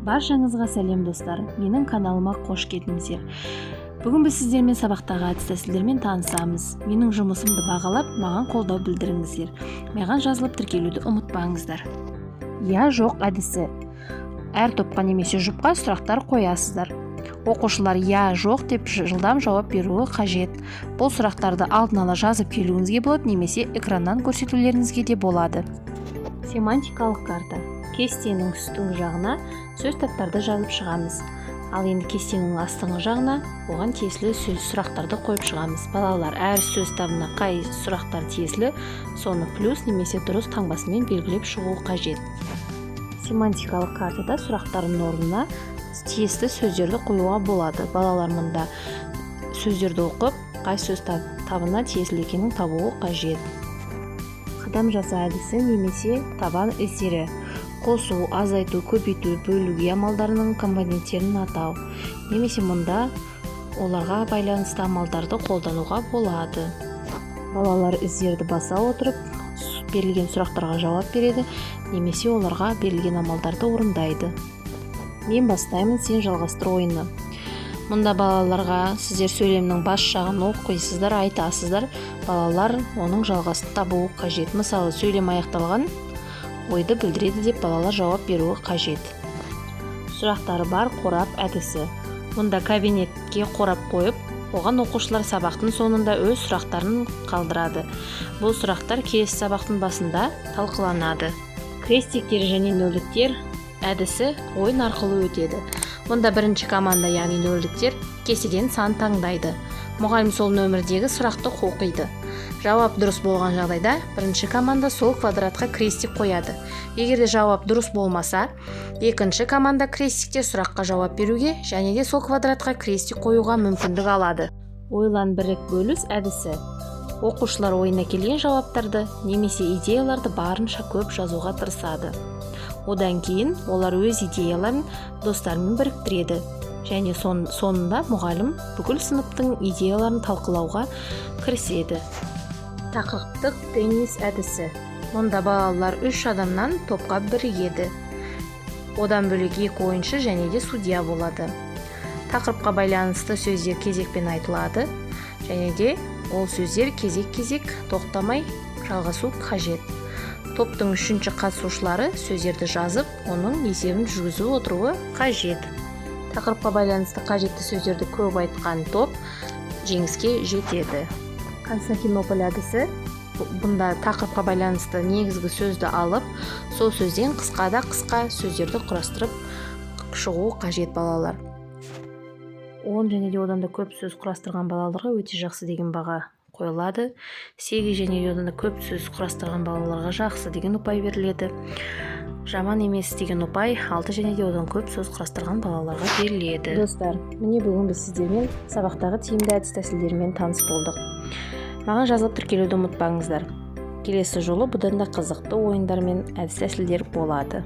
Баршаңызға сәлем достар, менің каналыма қош келдіңіздер. Бүгін біз сіздермен сабақтағы әдіс-тәсілдермен танысамыз. Менің жұмысымды бағалап, маған қолдау білдіріңіздер. Маған жазылып тіркелуді ұмытпаңыздар. Я жоқ әдісі. Әр топқа немесе жұпқа сұрақтар қоясыздар. Оқушылар я жоқ деп жылдам жауап беруі қажет. Бұл сұрақтарды алдын ала жазып келуіңізге болады, немесе экраннан көрсетулеріңізге де болады. Семантикалық карта. Кестенің үстіңгі жағына сөз таптарды жазып шығамыз. Ал енді кестенің астыңғы жағына оған тиесілі сөз сұрақтарды қойып шығамыз. Балалар, әр сөз табына қай сұрақтар тиесілі, соны плюс немесе дұрыс таңбасымен белгілеп шығу қажет. Семантикалық картада сұрақтардың орнына тиесілі сөздерді қоюға болады. Балалар мұнда сөздерді оқып, қай сөз табына тиесілі екенін табуы қажет. Қадам жаса әдісі немесе табан іздері. Қосу, азайту, көбейту, бөлуге амалдарының компоненттерін атау. Немесе мұнда оларға байланысты амалдарды қолдануға болады. Балалар іздерді баса отырып, берілген сұрақтарға жауап береді, немесе оларға берілген амалдарды орындайды. Мен бастаймын, сен жалғастыр ойыны. Мұнда балаларға сіздер сөйлемнің бас жағын оқисыздар, айтасыздар. Балалар оның жалғасын табуы қажет. Мысалы, сөйлем аяқталған ойды білдіреді деп балалар жауап беруі қажет. Сұрақтары бар қорап әдісі. Мұнда кабинетке қорап қойып, оған оқушылар сабақтың соңында өз сұрақтарын қалдырады. Бұл сұрақтар келесі сабақтың басында талқыланады. Крестиктер және нөлдіктер әдісі ойын арқылы өтеді. Мұнда бірінші команда, яғни нөлдіктер, кестеден сан таңдайды. Мұғалім сол нөмірдегі сұрақты оқиды. Жауап дұрыс болған жағдайда бірінші команда сол квадратқа крестик қояды. Егер де жауап дұрыс болмаса, екінші команда крестикте сұраққа жауап беруге және де сол квадратқа крестик қоюға мүмкіндік алады. Ойлан бірік бөліс әдісі. Оқушылар ойына келген жауаптарды немесе идеяларды барынша көп жазуға тырысады. Одан кейін олар өз идеяларын достарымен біріктіреді. Және соңында мұғалім бүкіл сыныптың идеяларын талқылауға кіріседі. Тақырыптық теннис әдісі. Мұнда балалар 3 адамнан топқа бірігеді. Одан бөлек 2 ойыншы және де судья болады. Тақырыпқа байланысты сөздер кезекпен айтылады, және де ол сөздер кезек-кезек тоқтамай жалғасу қажет. Топтың 3-ші қатысушылары сөздерді жазып, оның есебін жүргізіп отыруы қажет. Тақырыпқа байланысты қажетті сөздерді көп айтқан топ жеңіске жетеді. Константинополь әдісі. Бұнда тақырыпқа байланысты негізгі сөзді алып, сол сөзден қысқа сөздерді құрастырып шығу қажет балалар. 10 және де одан да көп сөз құрастырған балаларға өте жақсы деген баға қойылады. 8 және де одан да көп сөз құрастырған балаларға жақсы деген ұпай беріледі. Жаман емес деген ұпай 6 және де одан көп сөз құрастырған балаларға беріледі. Достар, міне бүгін біз сіздермен сабақтағы тиімді әдіс-тәсілдермен таныс болдық. Маған жазылып тіркелуді ұмытпаңыздар. Келесі жолы бұдан да қызықты ойындар мен әдіс-тәсілдер болады.